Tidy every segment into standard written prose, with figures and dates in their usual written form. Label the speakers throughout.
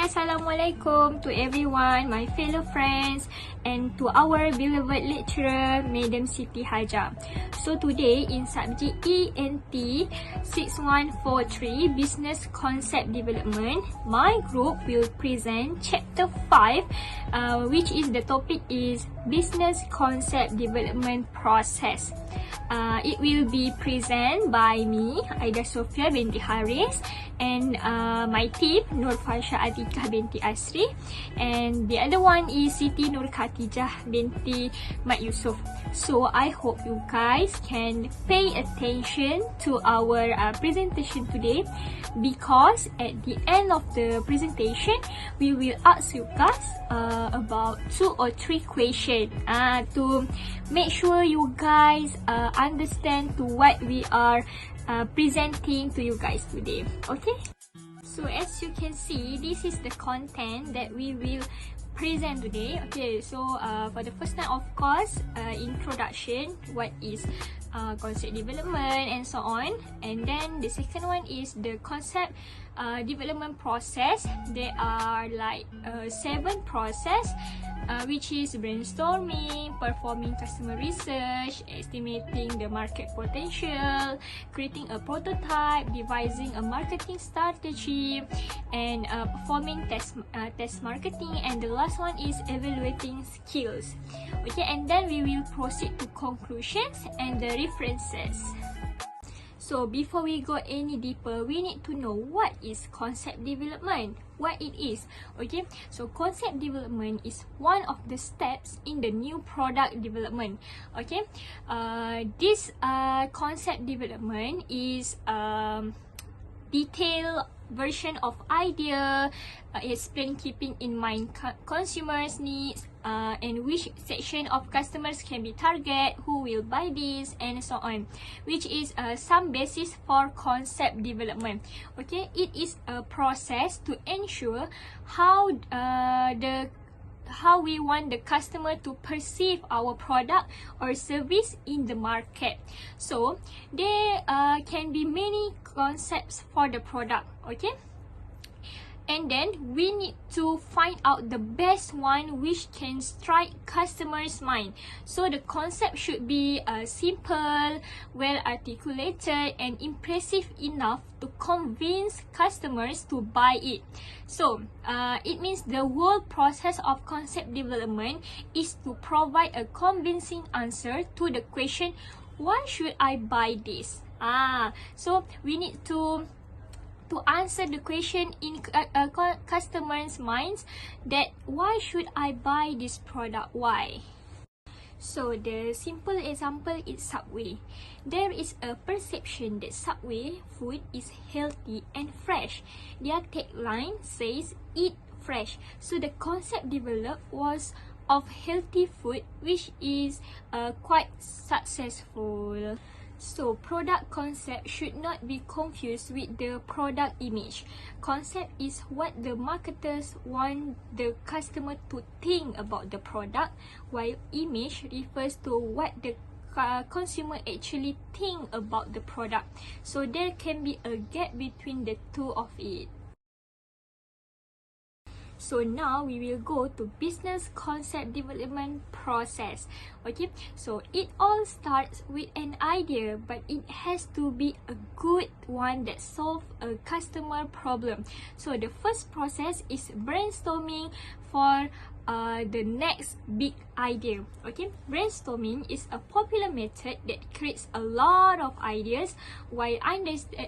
Speaker 1: Assalamualaikum to everyone, my fellow friends, and to our beloved lecturer, Madam Siti Haja. So today in subject ENT6143, Business Concept Development, my group will present chapter 5, which is the topic is Business Concept Development Process. It will be presented by me, Aida Sofea Binti Haris, and my team, Fasya Atiqah Binti Asri, and the other one is Siti Khatijah Binti Yusof. So I hope you guys can pay attention to our presentation today, because at the end of the presentation we will ask you guys about 2 or 3 questions to make sure you guys understand to what we are presenting to you guys today. Okay, so as you can see, this is the content that we will present today. Okay, so for the first time, of course, introduction, what is concept development and so on, and then the second one is the concept development process. There are like 7 process, which is brainstorming, performing customer research, estimating the market potential, creating a prototype, devising a marketing strategy, and performing test marketing, and the last one is evaluating skills. Okay, and then we will proceed to conclusions and the references. So before we go any deeper, we need to know what is concept development, what it is. Okay, so concept development is one of the steps in the new product development. Okay, this concept development is detailed version of idea, explain keeping in mind consumers' needs, and which section of customers can be target, who will buy this, and so on, which is some basis for concept development. Okay, it is a process to ensure how we want the customer to perceive our product or service in the market. So there can be many concepts for the product. Okay, and then we need to find out the best one which can strike customers' mind. So the concept should be simple, well articulated, and impressive enough to convince customers to buy it. So it means the whole process of concept development is to provide a convincing answer to the question, why should I buy this? So we need to answer the question in customers' minds, that why should I buy this product, why? So the simple example is Subway. There is a perception that Subway food is healthy and fresh. Their tagline says, eat fresh. So the concept developed was of healthy food, which is quite successful. So product concept should not be confused with the product image. Concept is what the marketers want the customer to think about the product, while image refers to what the consumer actually think about the product. So there can be a gap between the two of it. So now we will go to business concept development process. Okay, so it all starts with an idea, but it has to be a good one that solves a customer problem. So the first process is brainstorming for the next big idea. Okay, brainstorming is a popular method that creates a lot of ideas, while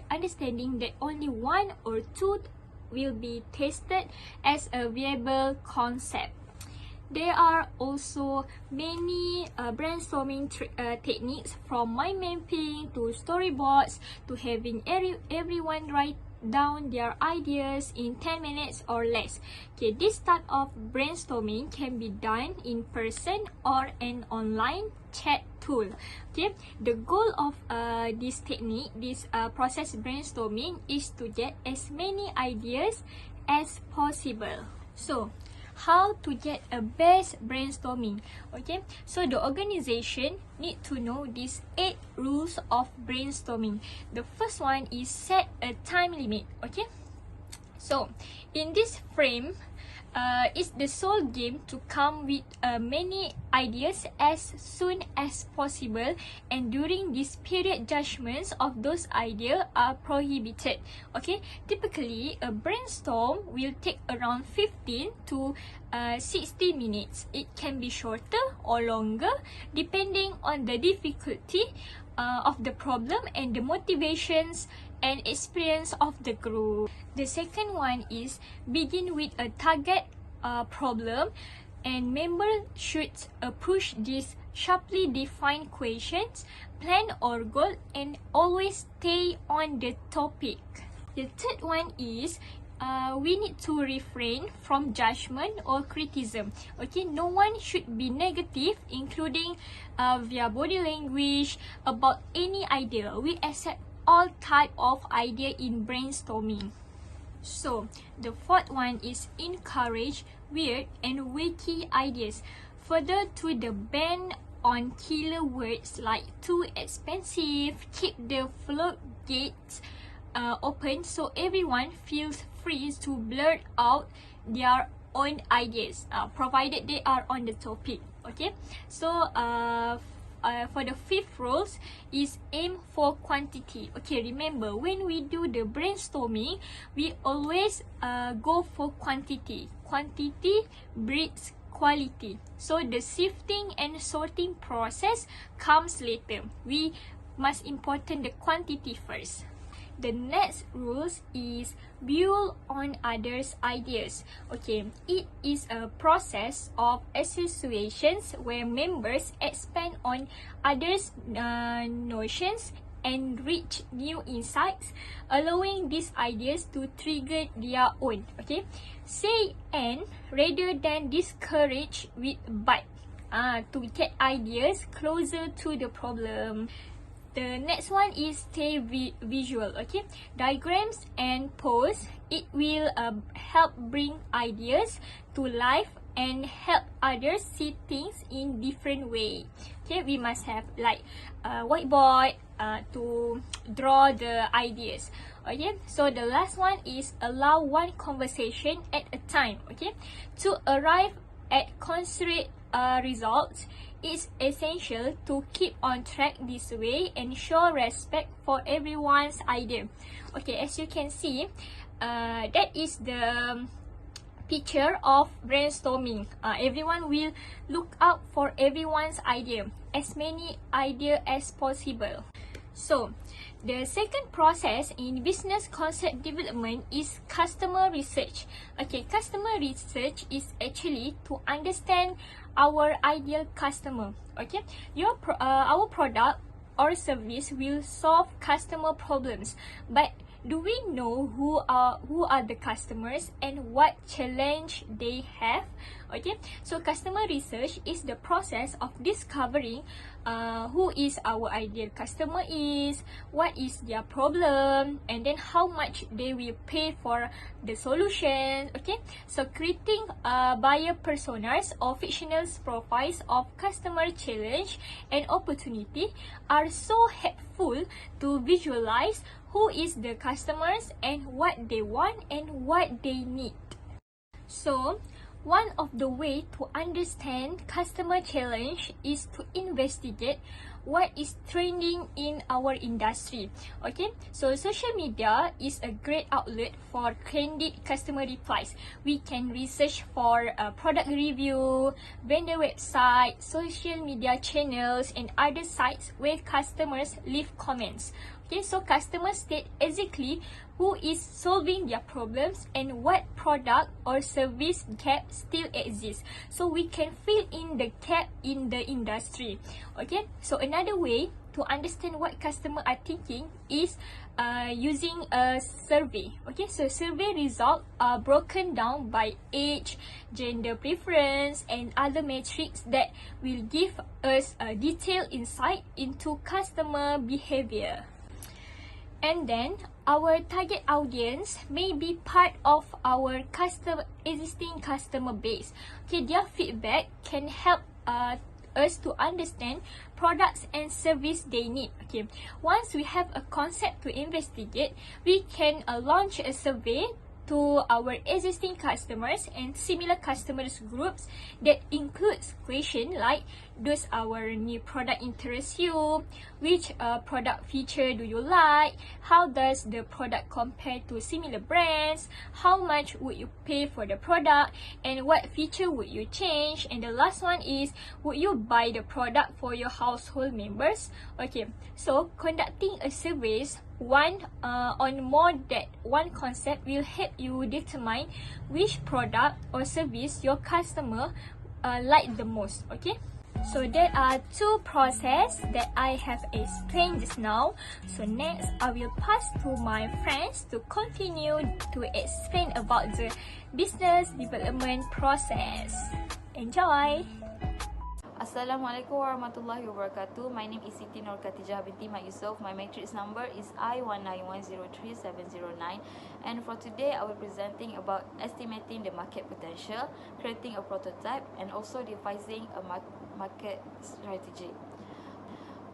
Speaker 1: understanding that only 1 or 2 will be tested as a viable concept. There are also many brainstorming techniques, from mind mapping to storyboards to having everyone write down their ideas in 10 minutes or less. Okay, this type of brainstorming can be done in person or an online chat tool. Okay, the goal of this technique, this process brainstorming, is to get as many ideas as possible. So how to get a best brainstorming? Okay, so the organization need to know these 8 rules of brainstorming. The first one is set a time limit. Okay, So, in this frame, it's the sole game to come with many ideas as soon as possible, and during this period, judgments of those ideas are prohibited. Okay, typically a brainstorm will take around 15 to 60 minutes. It can be shorter or longer depending on the difficulty of the problem and the motivations and experience of the group. The second one is begin with a target problem, and members should approach these sharply defined questions, plan or goal, and always stay on the topic. The third one is we need to refrain from judgment or criticism. Okay, no one should be negative, including via body language, about any idea. We accept all type of idea in brainstorming. So the fourth one is encourage weird and wacky ideas. Further to the ban on killer words like too expensive, keep the floodgates open so everyone feels free to blurt out their own ideas, provided they are on the topic. Okay, so for the fifth rules is aim for quantity. Okay, remember when we do the brainstorming, we always go for quantity. Quantity breeds quality. So the sifting and sorting process comes later. We must important the quantity first. The next rules is build on others' ideas. Okay, it is a process of associations where members expand on others' notions and reach new insights, allowing these ideas to trigger their own. Okay, say and rather than discourage with but to get ideas closer to the problem. The next one is stay visual. Okay, diagrams and pose. It will help bring ideas to life and help others see things in different way. Okay, we must have like whiteboard to draw the ideas. Okay, so the last one is allow one conversation at a time. Okay, to arrive at concrete results, it's essential to keep on track this way and show respect for everyone's idea. Okay, as you can see, that is the picture of brainstorming. Everyone will look out for everyone's idea, as many ideas as possible. So, the second process in business concept development is customer research. Okay, customer research is actually to understand our ideal customer. Okay, our product or service will solve customer problems, but do we know who are the customers and what challenge they have? Okay, so customer research is the process of discovering who is our ideal customer is, what is their problem, and then how much they will pay for the solution. Okay, so creating buyer personas or fictional profiles of customer challenge and opportunity are so helpful to visualize who is the customers and what they want and what they need. So, one of the way to understand customer challenge is to investigate what is trending in our industry. Okay, so social media is a great outlet for candid customer replies. We can research for product review, vendor website, social media channels, and other sites where customers leave comments. Okay, so customers state exactly who is solving their problems and what product or service gap still exists, so we can fill in the gap in the industry. Okay, so another way to understand what customers are thinking is using a survey. Okay, so survey results are broken down by age, gender preference, and other metrics that will give us a detailed insight into customer behavior. And then our target audience may be part of our existing customer base. Okay, their feedback can help us to understand products and service they need. Okay, once we have a concept to investigate, we can launch a survey to our existing customers and similar customers groups that includes question like, does our new product interest you? Which product feature do you like? How does the product compare to similar brands? How much would you pay for the product? And what feature would you change? And the last one is, would you buy the product for your household members? Okay, so conducting a surveys on more than one concept will help you determine which product or service your customer like the most. Okay, so there are two processes that I have explained just now. So next, I will pass to my friends to continue to explain about the business development process. Enjoy!
Speaker 2: Assalamualaikum warahmatullahi wabarakatuh. My name is Siti Khatijah Binti Yusof. My matrix number is I1910379. And for today, I will be presenting about estimating the market potential, creating a prototype, and also devising a market strategy.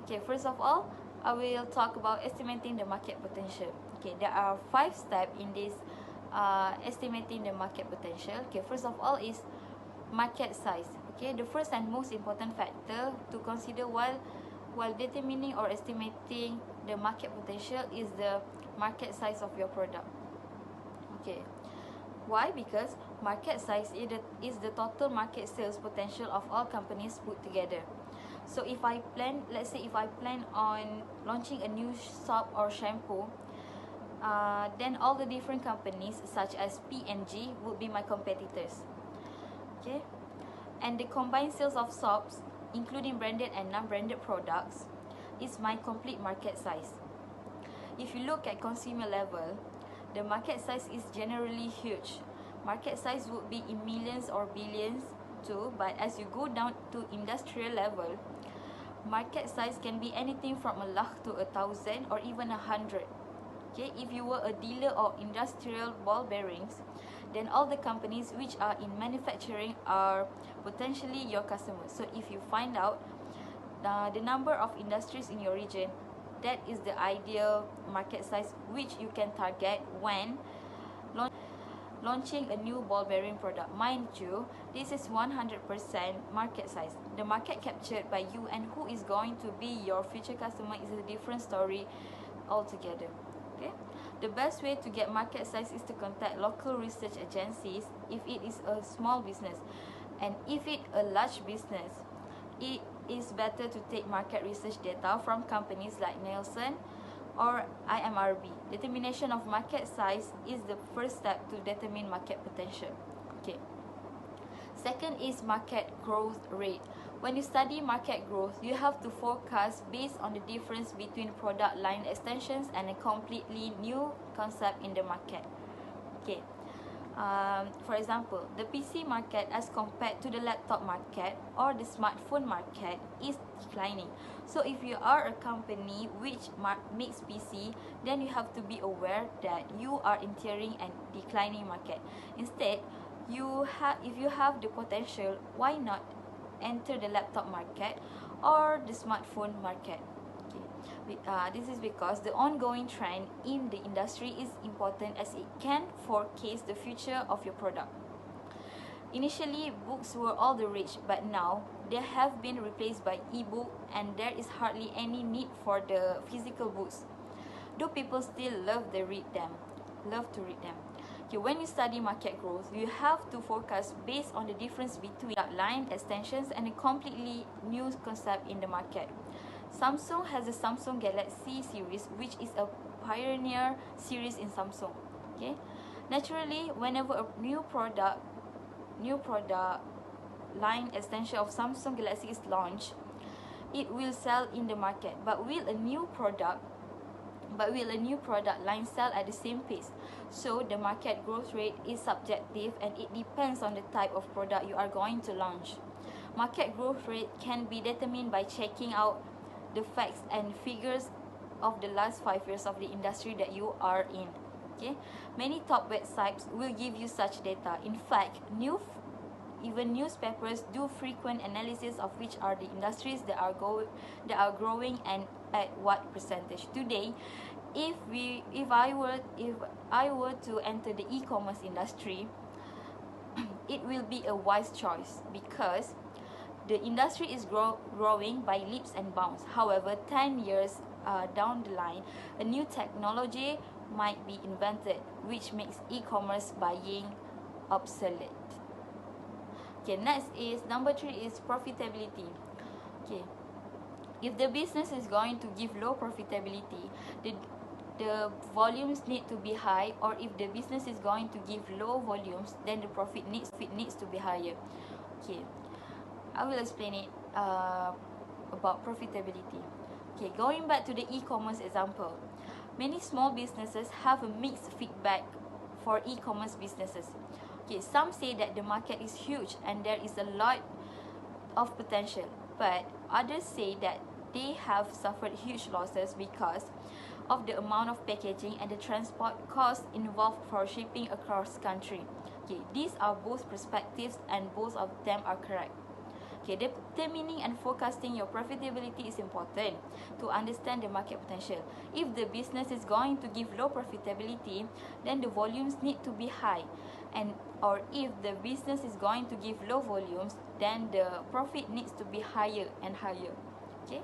Speaker 2: Okay, first of all, I will talk about estimating the market potential. Okay, there are 5 steps in this estimating the market potential. Okay, first of all is market size. Okay, the first and most important factor to consider while determining or estimating the market potential is the market size of your product. Okay, why? Because market size is the total market sales potential of all companies put together. So if I plan, let's say if I plan on launching a new soap or shampoo, then all the different companies such as P&G would be my competitors. Okay, and the combined sales of soaps, including branded and non-branded products, is my complete market size. If you look at consumer level, the market size is generally huge. Market size would be in millions or billions too, but as you go down to industrial level, market size can be anything from 1 lakh to 1,000 or even 100. Okay, if you were a dealer of industrial ball bearings, then all the companies which are in manufacturing are potentially your customers. So if you find out the number of industries in your region, that is the ideal market size which you can target when launching a new ball bearing product. Mind you, this is 100% market size. The market captured by you and who is going to be your future customer is a different story altogether. Okay, the best way to get market size is to contact local research agencies if it is a small business, and if it a large business, it is better to take market research data from companies like Nielsen or IMRB. Determination of market size is the first step to determine market potential. Okay, second is market growth rate. When you study market growth, you have to forecast based on the difference between product line extensions and a completely new concept in the market. Okay, for example, the PC market as compared to the laptop market or the smartphone market is declining. So if you are a company which makes PC, then you have to be aware that you are entering a declining market. Instead, if you have the potential, why not enter the laptop market or the smartphone market? Okay. This is because the ongoing trend in the industry is important as it can forecast the future of your product. Initially, books were all the rage, but now they have been replaced by e-book and there is hardly any need for the physical books, though people still love to read them. Okay, when you study market growth, you have to forecast based on the difference between line extensions and a completely new concept in the market. Samsung has the Samsung Galaxy series, which is a pioneer series in Samsung. Okay, naturally, whenever a new product line extension of Samsung Galaxy is launched, it will sell in the market. But will a new product line sell at the same pace? So the market growth rate is subjective and it depends on the type of product you are going to launch. Market growth rate can be determined by checking out the facts and figures of the last 5 years of the industry that you are in. Okay, many top websites will give you such data. In fact, even newspapers do frequent analysis of which are the industries that are growing and at what percentage. Today, if I were to enter the e-commerce industry, it will be a wise choice because the industry is growing by leaps and bounds. However, 10 years down the line, a new technology might be invented, which makes e-commerce buying obsolete. Okay, next is number 3 is profitability. Okay, if the business is going to give low profitability, the volumes need to be high, or if the business is going to give low volumes, then the profit needs to be higher. Okay, I will explain it about profitability. Okay, going back to the e-commerce example, many small businesses have a mixed feedback for e-commerce businesses. Okay, some say that the market is huge and there is a lot of potential, but others say that they have suffered huge losses because of the amount of packaging and the transport costs involved for shipping across country. Okay, these are both perspectives and both of them are correct. Okay, determining and forecasting your profitability is important to understand the market potential. If the business is going to give low profitability, then the volumes need to be high, or if the business is going to give low volumes, then the profit needs to be higher and higher. Okay,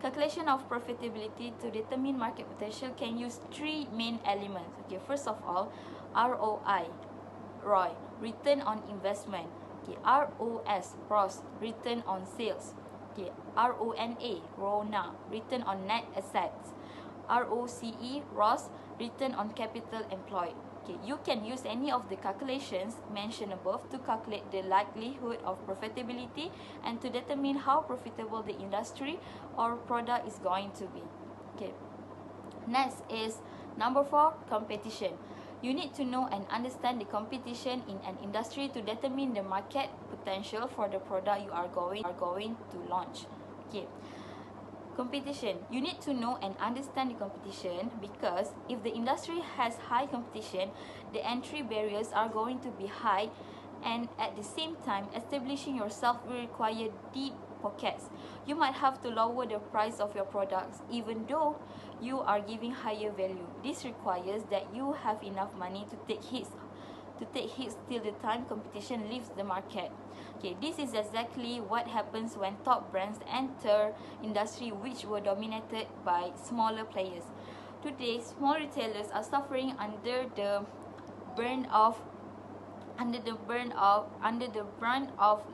Speaker 2: calculation of profitability to determine market potential can use 3 main elements. Okay, first of all, ROI, return on investment. Okay, ROS, return on sales. Okay, RONA, return on net assets. ROCE, return on capital employed. Okay, you can use any of the calculations mentioned above to calculate the likelihood of profitability and to determine how profitable the industry or product is going to be. Okay, next is number 4, competition. You need to know and understand the competition in an industry to determine the market potential for the product you are going to launch. Okay, competition. You need to know and understand the competition because if the industry has high competition, the entry barriers are going to be high, and at the same time, establishing yourself will require deep pockets. You might have to lower the price of your products even though you are giving higher value. This requires that you have enough money to take hits till the time competition leaves the market. Okay, this is exactly what happens when top brands enter industry which were dominated by smaller players. Today, small retailers are suffering under the brunt of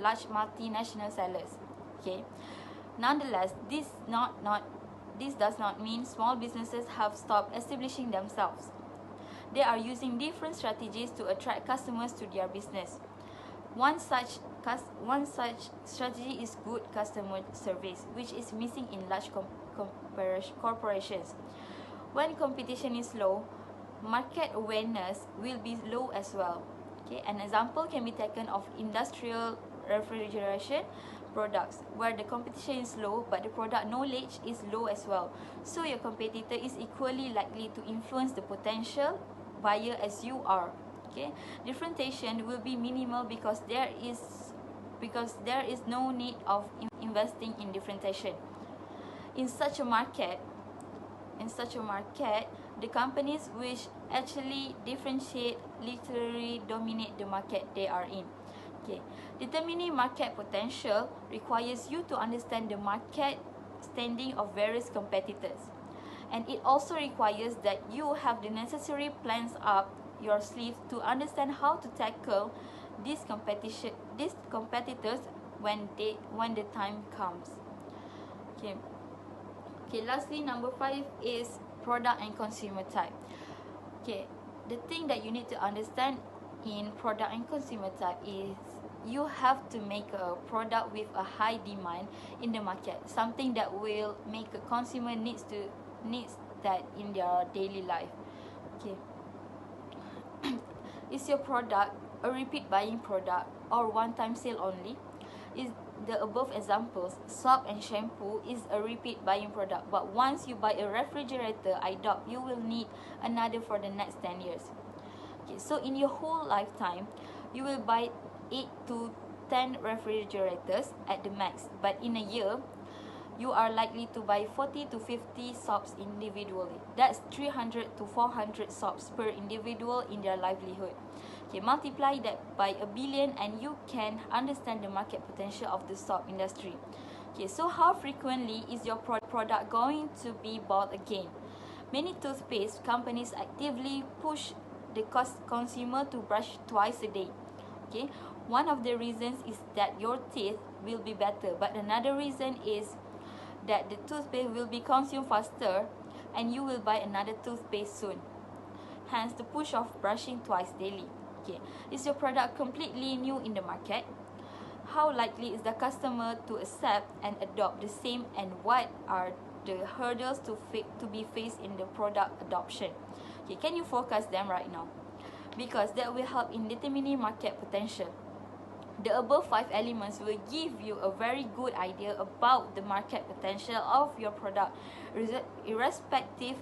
Speaker 2: large multinational sellers. Okay, nonetheless, this does not mean small businesses have stopped establishing themselves. They are using different strategies to attract customers to their business. One such strategy is good customer service, which is missing in large corporations. When competition is low, market awareness will be low as well. Okay, an example can be taken of industrial refrigeration products where the competition is low but the product knowledge is low as well. So your competitor is equally likely to influence the potential buyer as you are. Okay, differentiation will be minimal because there is no need of investing in differentiation. In such a market, the companies which actually differentiate literally dominate the market they are in. Okay, determining market potential requires you to understand the market standing of various competitors, and it also requires that you have the necessary plans up your sleeve to understand how to tackle these competitors when the time comes. Okay. Lastly, number 5 is product and consumer type. Okay, the thing that you need to understand in product and consumer type is you have to make a product with a high demand in the market, something that will make a consumer needs that in their daily life. Okay, is your product a repeat buying product or one-time sale only? Is the above examples, soap and shampoo is a repeat buying product, but once you buy a refrigerator, I doubt you will need another for the next 10 years. Okay, so in your whole lifetime, you will buy 8 to 10 refrigerators at the max, but in a year, you are likely to buy 40 to 50 soaps individually. That's 300 to 400 soaps per individual in their livelihood. Okay, multiply that by a billion and you can understand the market potential of the soap industry. Okay, so how frequently is your product going to be bought again? Many toothpaste companies actively push the consumer to brush twice a day. Okay, one of the reasons is that your teeth will be better, but another reason is that the toothpaste will be consumed faster and you will buy another toothpaste soon. Hence the push of brushing twice daily. Okay, is your product completely new in the market? How likely is the customer to accept and adopt the same, and what are the hurdles to be faced in the product adoption? Okay, can you forecast them right now? Because that will help in determining market potential. The above 5 elements will give you a very good idea about the market potential of your product, irrespective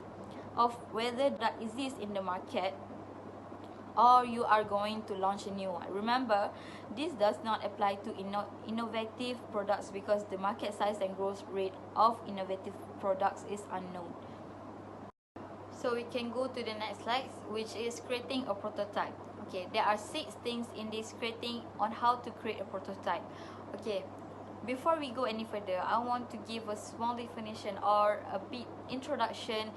Speaker 2: of whether that exists in the market or you are going to launch a new one. Remember, this does not apply to innovative products because the market size and growth rate of innovative products is unknown. So we can go to the next slide, which is creating a prototype. Okay, there are 6 things in this creating on how to create a prototype. Okay, before we go any further, I want to give a small definition or a bit introduction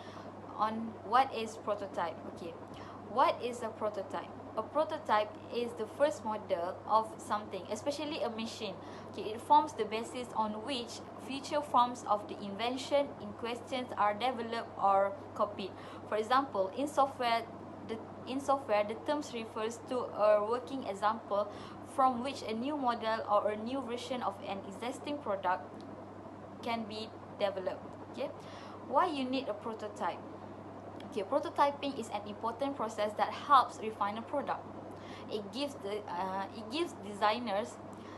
Speaker 2: on what is prototype. Okay, what is a prototype? A prototype is the first model of something, especially a machine. Okay, it forms the basis on which future forms of the invention in question are developed or copied. For example, in software, the terms refers to a working example from which a new model or a new version of an existing product can be developed. Okay, why you need a prototype? Okay, prototyping is an important process that helps refine a product. It gives designers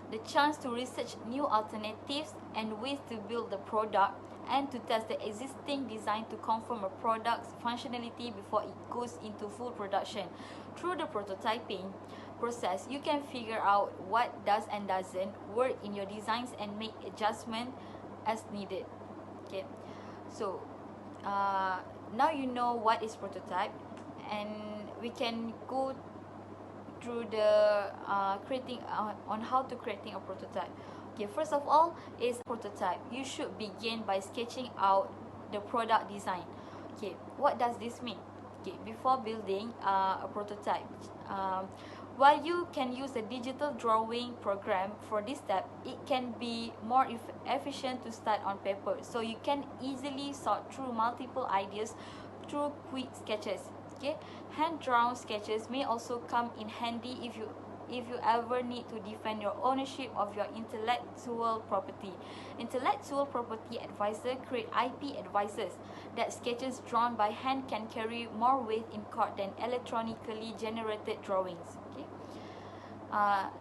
Speaker 2: the chance to research new alternatives and ways to build the product and to test the existing design to confirm a product's functionality before it goes into full production. Through the prototyping process, you can figure out what does and doesn't work in your designs and make adjustments as needed. Okay, so now you know what is prototype, and we can go through the creating on how to creating a prototype. Okay, first of all is prototype. You should begin by sketching out the product design. Okay, what does this mean? Okay, before building a prototype, while you can use a digital drawing program for this step, it can be more efficient to start on paper, so you can easily sort through multiple ideas through quick sketches. Okay, hand-drawn sketches may also come in handy if you ever need to defend your ownership of your intellectual property. Intellectual property advisor create IP advisors that sketches drawn by hand can carry more weight in court than electronically generated drawings. Okay.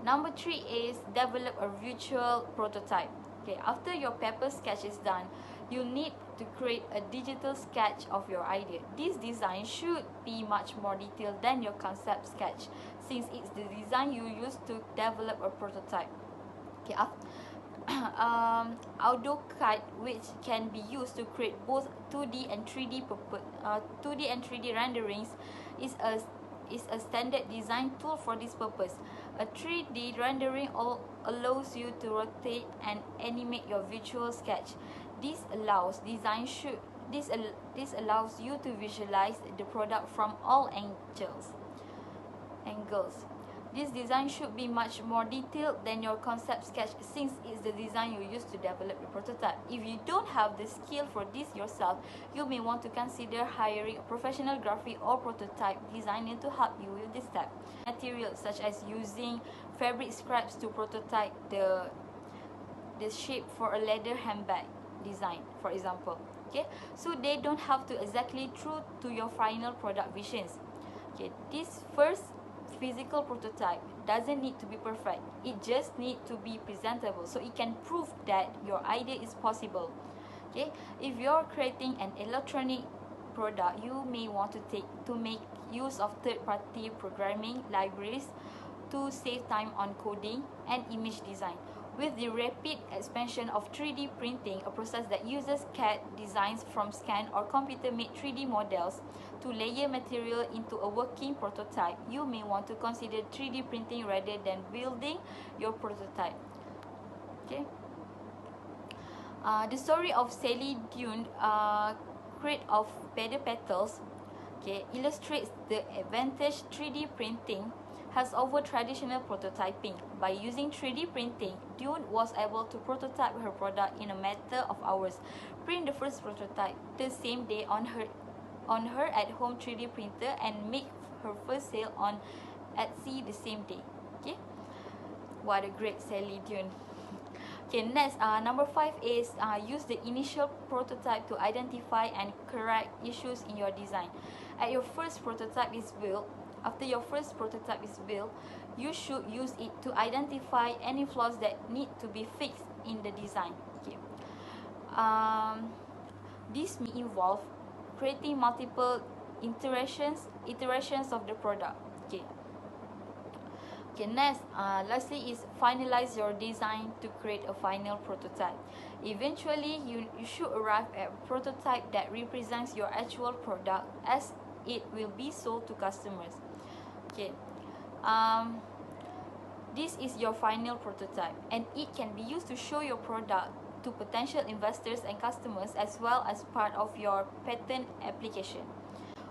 Speaker 2: Number 3 is develop a virtual prototype. Okay, after your paper sketch is done, you need to create a digital sketch of your idea. This design should be much more detailed than your concept sketch, since it's the design you use to develop a prototype. Okay, AutoCAD, which can be used to create both 2D and 3D renderings, is a standard design tool for this purpose. A 3D rendering allows you to rotate and animate your virtual sketch. This allows you to visualize the product from all angles. This design should be much more detailed than your concept sketch, since it's the design you use to develop the prototype. If you don't have the skill for this yourself, you may want to consider hiring a professional graphic or prototype designer to help you with this step. Materials such as using fabric scraps to prototype the shape for a leather handbag design, for example. Okay, so they don't have to exactly true to your final product visions. Okay, this first physical prototype doesn't need to be perfect. It just needs to be presentable, so it can prove that your idea is possible. Okay, if you're creating an electronic product, you may want to make use of third-party programming libraries to save time on coding and image design. With the rapid expansion of 3D printing, a process that uses CAD designs from scanned or computer-made 3D models to layer material into a working prototype, you may want to consider 3D printing rather than building your prototype. Okay. The story of Sally Dune, crate of feather petals, okay, illustrates the advantage 3D printing has over traditional prototyping. By using 3D printing, Dune was able to prototype her product in a matter of hours, print the first prototype the same day on her at-home 3D printer, and make her first sale on Etsy the same day. Okay, what a great Sally Dune. Okay, next, number 5 is use the initial prototype to identify and correct issues in your design. After your first prototype is built, you should use it to identify any flaws that need to be fixed in the design. Okay. This may involve creating multiple iterations of the product. Okay. Okay, next, lastly is finalize your design to create a final prototype. Eventually, you should arrive at a prototype that represents your actual product as it will be sold to customers. Okay, this is your final prototype, and it can be used to show your product to potential investors and customers, as well as part of your patent application.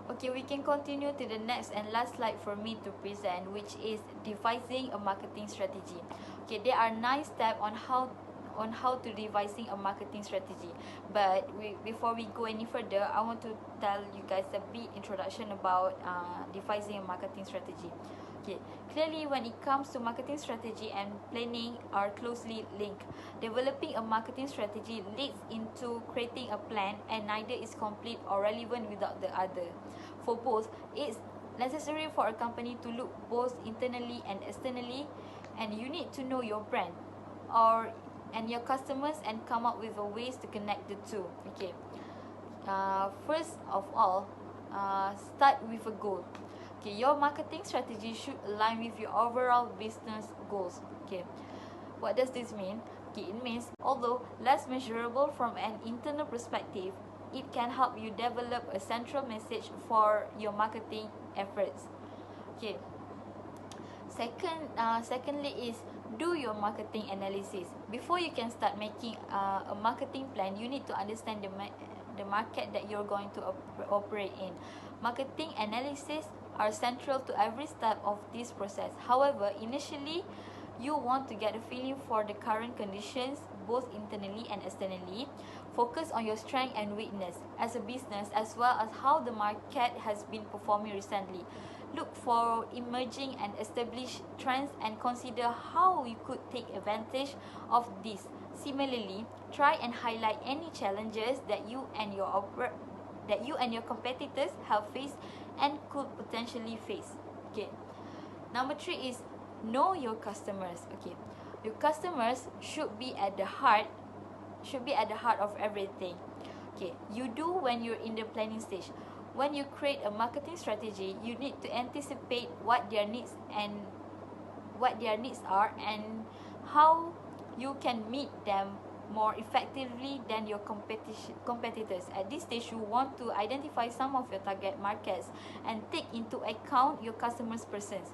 Speaker 2: Okay, we can continue to the next and last slide for me to present, which is devising a marketing strategy. Okay, there are 9 steps on how to devising a marketing strategy. But before we go any further, I want to tell you guys a bit introduction about devising a marketing strategy. Okay, clearly when it comes to marketing strategy and planning are closely linked. Developing a marketing strategy leads into creating a plan, and neither is complete or relevant without the other. For both, it's necessary for a company to look both internally and externally, and you need to know your brand and your customers and come up with ways to connect the two. Okay. First of all, start with a goal. Okay, your marketing strategy should align with your overall business goals. Okay, what does this mean? Okay, it means although less measurable from an internal perspective, it can help you develop a central message for your marketing efforts. Okay. Secondly is do your marketing analysis. Before you can start making a marketing plan, you need to understand the market that you're going to operate in. Marketing analysis are central to every step of this process. However, initially, you want to get a feeling for the current conditions, both internally and externally. Focus on your strength and weakness as a business, as well as how the market has been performing recently. Look for emerging and established trends and consider how you could take advantage of this. Similarly, try and highlight any challenges that you and your competitors have faced and could potentially face. Okay. Number 3 is know your customers. Okay. Your customers should be at the heart of everything. Okay. You do when you're in the planning stage. When you create a marketing strategy, you need to anticipate what their needs are and how you can meet them more effectively than your competitors. At this stage, you want to identify some of your target markets and take into account your customers' personas.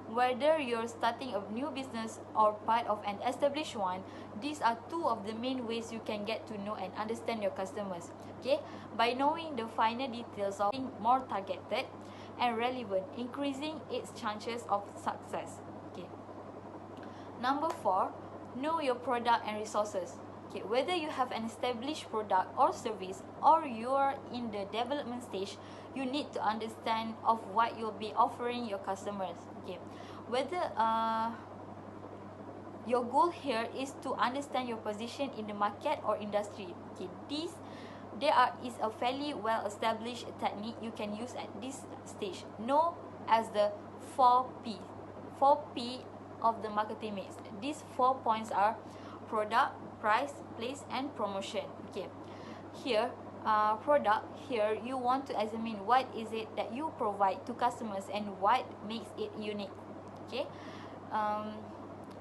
Speaker 2: Whether you're starting a new business or part of an established one, these are 2 of the main ways you can get to know and understand your customers. Okay, by knowing the finer details of being more targeted and relevant, increasing its chances of success. Okay. Number 4, know your product and resources. Okay, whether you have an established product or service or you are in the development stage, you need to understand of what you'll be offering your customers. Okay, whether your goal here is to understand your position in the market or industry. Okay, there is a fairly well established technique you can use at this stage, known as the 4P of the marketing mix. These 4 points are product, price, place, and promotion. Okay, here product, here you want to examine what is it that you provide to customers and what makes it unique. Okay,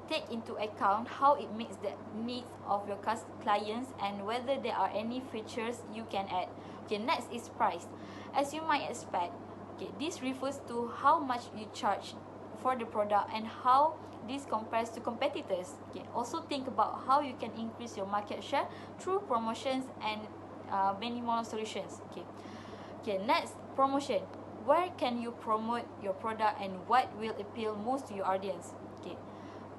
Speaker 2: take into account how it meets the needs of your clients and whether there are any features you can add. Okay, next is price. As you might expect, okay, this refers to how much you charge for the product and how this compares to competitors. Okay, also think about how you can increase your market share through promotions and many more solutions. Okay, next, promotion. Where can you promote your product and what will appeal most to your audience? Okay,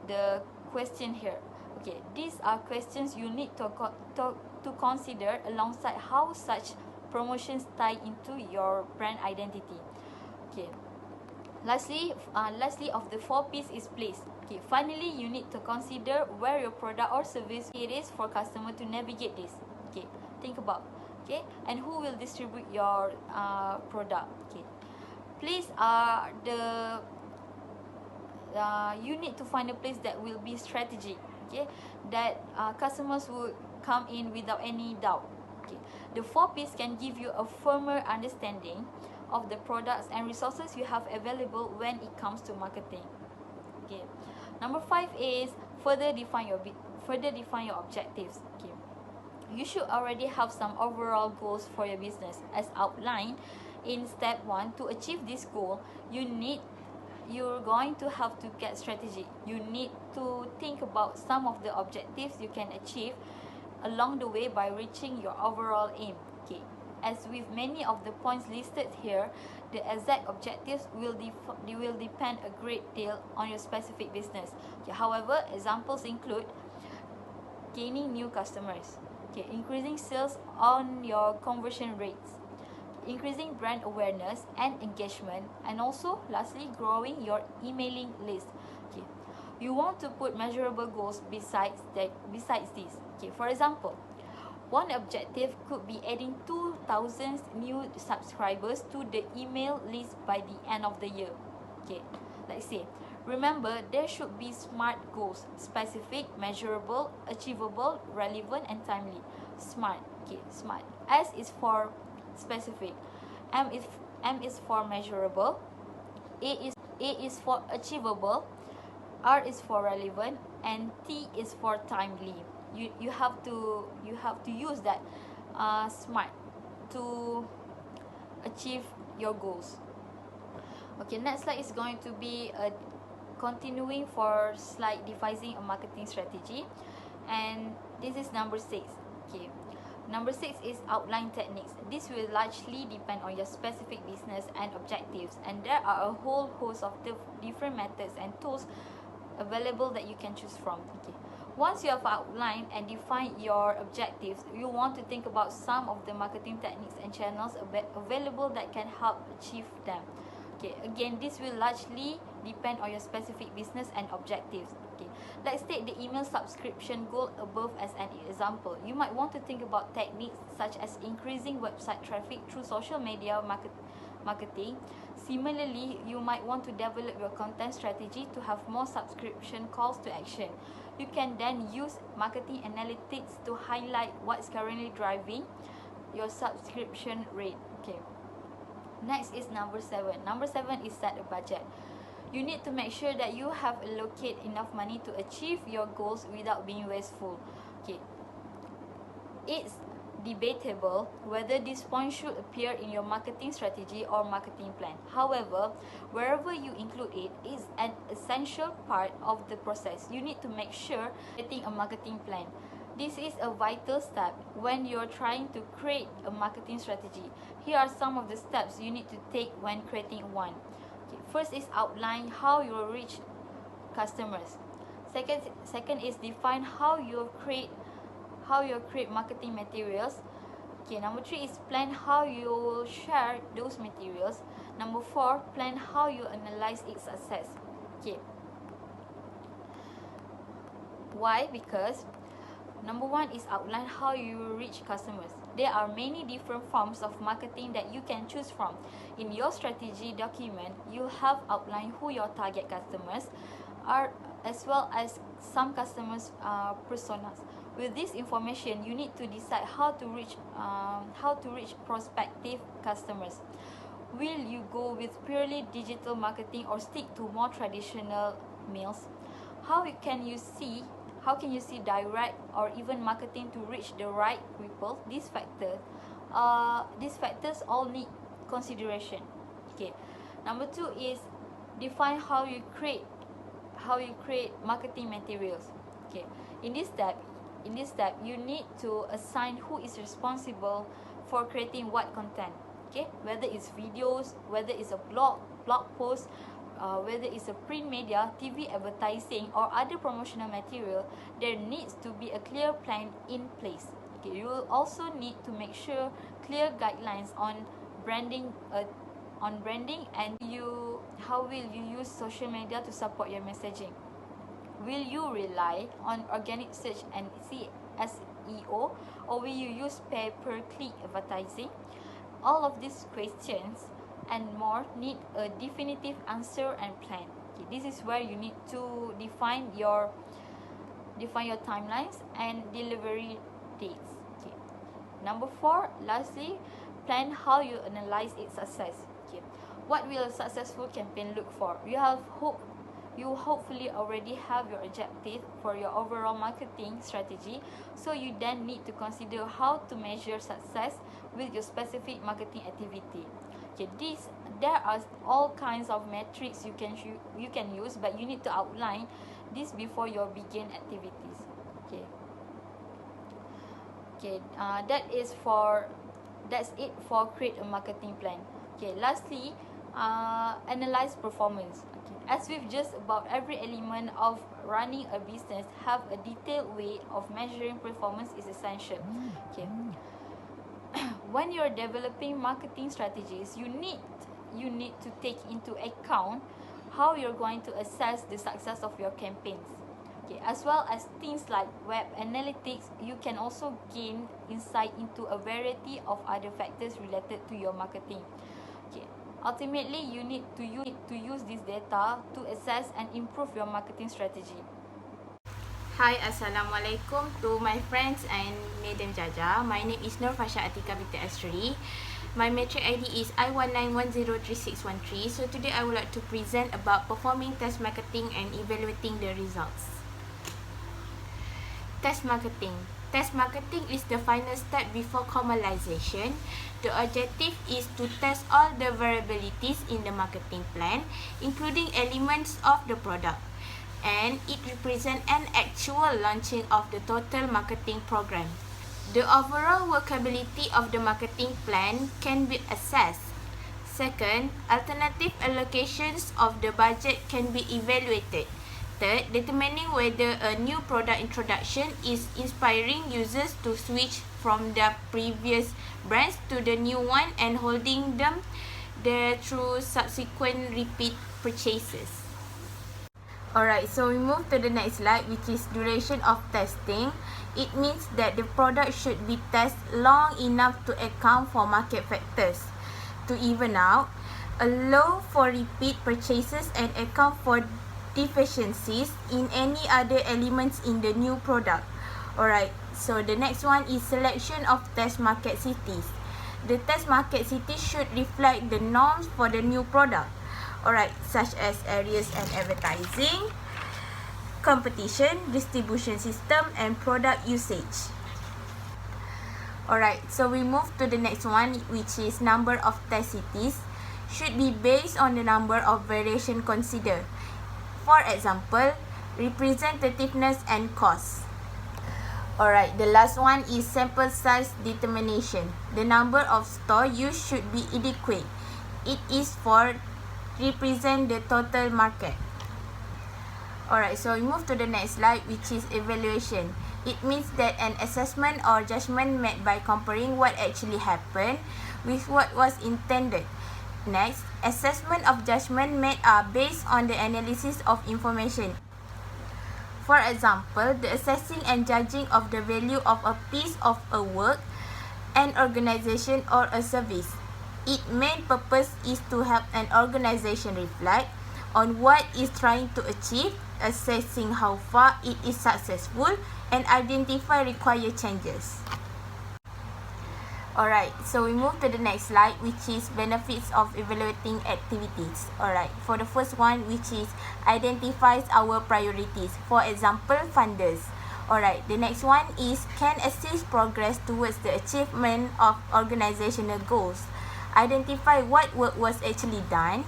Speaker 2: the question here. Okay, these are questions you need to consider alongside how such promotions tie into your brand identity. Okay, lastly of the 4 P's is place. Okay, finally, you need to consider where your product or service it is for customer to navigate this. Okay, think about. Okay, and who will distribute your product. Okay, place are the you need to find a place that will be strategic. Okay, that customers would come in without any doubt. Okay, the 4 P's can give you a firmer understanding of the products and resources you have available when it comes to marketing. Okay, number 5 is further define your objectives. Okay, you should already have some overall goals for your business as outlined in step 1. To achieve this goal, you're going to have to get strategy. You need to think about some of the objectives you can achieve along the way by reaching your overall aim. Okay, as with many of the points listed here, the exact objectives will depend a great deal on your specific business. Okay, however, examples include gaining new customers, okay, increasing sales on your conversion rates, increasing brand awareness and engagement, and also lastly, growing your emailing list. Okay, you want to put measurable goals besides this. Okay, for example, one objective could be adding 2,000 new subscribers to the email list by the end of the year. Okay, let's say, remember, there should be SMART goals: specific, measurable, achievable, relevant, and timely. SMART. Okay, SMART. S is for specific, M is for measurable, A is for achievable, R is for relevant, and T is for timely. You have to use that SMART to achieve your goals. Okay, next slide is going to be continuing for slide devising a marketing strategy, and this is number 6. Okay, number 6 is outline techniques. This will largely depend on your specific business and objectives, and there are a whole host of different methods and tools available that you can choose from. Okay, once you have outlined and defined your objectives, you want to think about some of the marketing techniques and channels available that can help achieve them. Okay, again, this will largely depend on your specific business and objectives. Okay, let's take the email subscription goal above as an example. You might want to think about techniques such as increasing website traffic through social media marketing. Similarly, you might want to develop your content strategy to have more subscription calls to action. You can then use marketing analytics to highlight what's currently driving your subscription rate. Okay, next is number 7. Number 7 is set a budget. You need to make sure that you have allocated enough money to achieve your goals without being wasteful. Okay, it's debatable whether this point should appear in your marketing strategy or marketing plan. However, wherever you include it is an essential part of the process. You need to make sure getting a marketing plan. This is a vital step when you're trying to create a marketing strategy. Here are some of the steps you need to take when creating one. Okay, first is outline how you will reach customers. Second is define how you create marketing materials. Okay, number 3 is plan how you will share those materials. Number 4, plan how you analyze its success. Okay, why? Because number 1 is outline how you will reach customers. There are many different forms of marketing that you can choose from. In your strategy document, you have outlined who your target customers are, as well as some customers personas. With this information, you need to decide how to reach prospective customers. Will you go with purely digital marketing or stick to more traditional means? How can you see direct or even marketing to reach the right people? These factors all need consideration. Okay. Number 2 is define how you create marketing materials. Okay. In this step, you need to assign who is responsible for creating what content. Okay, whether it's videos, whether it's a blog post, whether it's a print media, TV advertising, or other promotional material, there needs to be a clear plan in place. Okay, you will also need to make sure clear guidelines on branding, and how will you use social media to support your messaging. Will you rely on organic search and SEO, or will you use pay-per-click advertising? All of these questions and more need a definitive answer and plan. Okay, this is where you need to define your timelines and delivery dates. Okay. Number 4, lastly, plan how you analyze its success. Okay. What will a successful campaign look for? You hopefully already have your objective for your overall marketing strategy, so you then need to consider how to measure success with your specific marketing activity. Okay, there are all kinds of metrics you can use, but you need to outline this before your begin activities. That's it for create a marketing plan. Okay, lastly, analyze performance. Okay. As with just about every element of running a business, have a detailed way of measuring performance is essential. Okay. When you're developing marketing strategies, you need to take into account how you're going to assess the success of your campaigns. Okay, as well as things like web analytics, you can also gain insight into a variety of other factors related to your marketing. Okay. Ultimately, you need to use this data to assess and improve your marketing strategy.
Speaker 3: Hi, Assalamualaikum to my friends and Madam Jaja. My name is Fasya Atiqah Binti Asri. My metric ID is I19103613. So today I would like to present about performing test marketing and evaluating the results. Test marketing. Test marketing is the final step before commercialization. The objective is to test all the variabilities in the marketing plan, including elements of the product, and it represents an actual launching of the total marketing program. The overall workability of the marketing plan can be assessed. Second, alternative allocations of the budget can be evaluated. Third, determining whether a new product introduction is inspiring users to switch from their previous brands to the new one and holding them there through subsequent repeat purchases. Alright, so we move to the next slide, which is duration of testing. It means that the product should be tested long enough to account for market factors, to even out, allow for repeat purchases, and account for deficiencies in any other elements in the new product. Alright, so the next one is selection of test market cities. The test market cities should reflect the norms for the new product. Alright, such as areas and advertising, competition, distribution system, and product usage. Alright, so we move to the next one, which is number of test cities. Should be based on the number of variation considered. For example, representativeness and cost. Alright, the last one is sample size determination. The number of stores used should be adequate. It is for represent the total market. Alright, so we move to the next slide, which is evaluation. It means that an assessment or judgment made by comparing what actually happened with what was intended. Next, assessment of judgment made are based on the analysis of information. For example, the assessing and judging of the value of a piece of a work, an organization, or a service. Its main purpose is to help an organization reflect on what it is trying to achieve, assessing how far it is successful, and identify required changes. Alright, so we move to the next slide, which is benefits of evaluating activities. Alright, for the first one, which is identifies our priorities. For example, funders. Alright, the next one is can assist progress towards the achievement of organizational goals. Identify what work was actually done.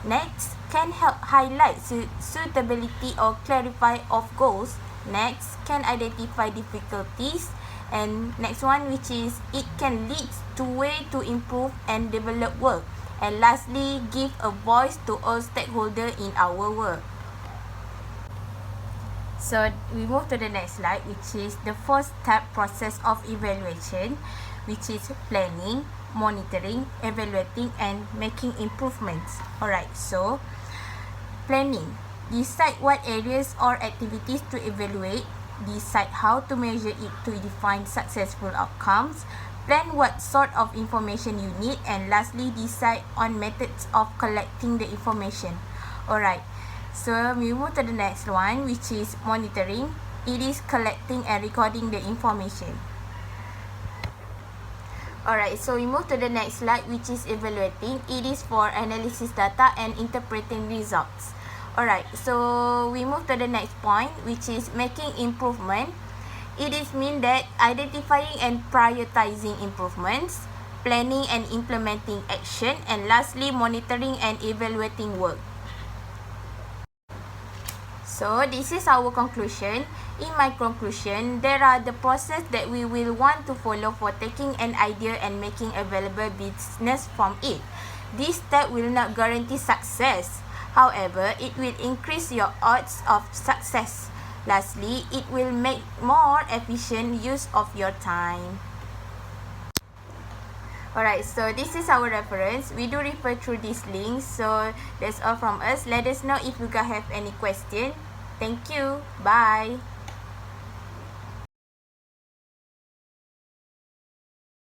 Speaker 3: Next, can help highlight suitability or clarify of goals. Next, can identify difficulties. And next one, which is it can lead to way to improve and develop work. And lastly, give a voice to all stakeholders in our work. So we move to the next slide, which is the fourth step process of evaluation, which is planning, monitoring, evaluating, and making improvements. Alright, so planning. Decide what areas or activities to evaluate. Decide how to measure it to define successful outcomes. Plan what sort of information you need. And lastly, decide on methods of collecting the information. Alright, so we move to the next one, which is monitoring. It is collecting and recording the information. Alright, so we move to the next slide, which is evaluating. It is for analysis data and interpreting results. Alright, so we move to the next point, which is making improvement. It is mean that identifying and prioritizing improvements, planning and implementing action, and lastly, monitoring and evaluating work. So this is our conclusion. In my conclusion, there are the process that we will want to follow for taking an idea and making available business from it. This step will not guarantee success. However, it will increase your odds of success. Lastly, it will make more efficient use of your time. Alright, so this is our reference. We do refer through these links. So that's all from us. Let us know if you guys have any question. Thank you. Bye.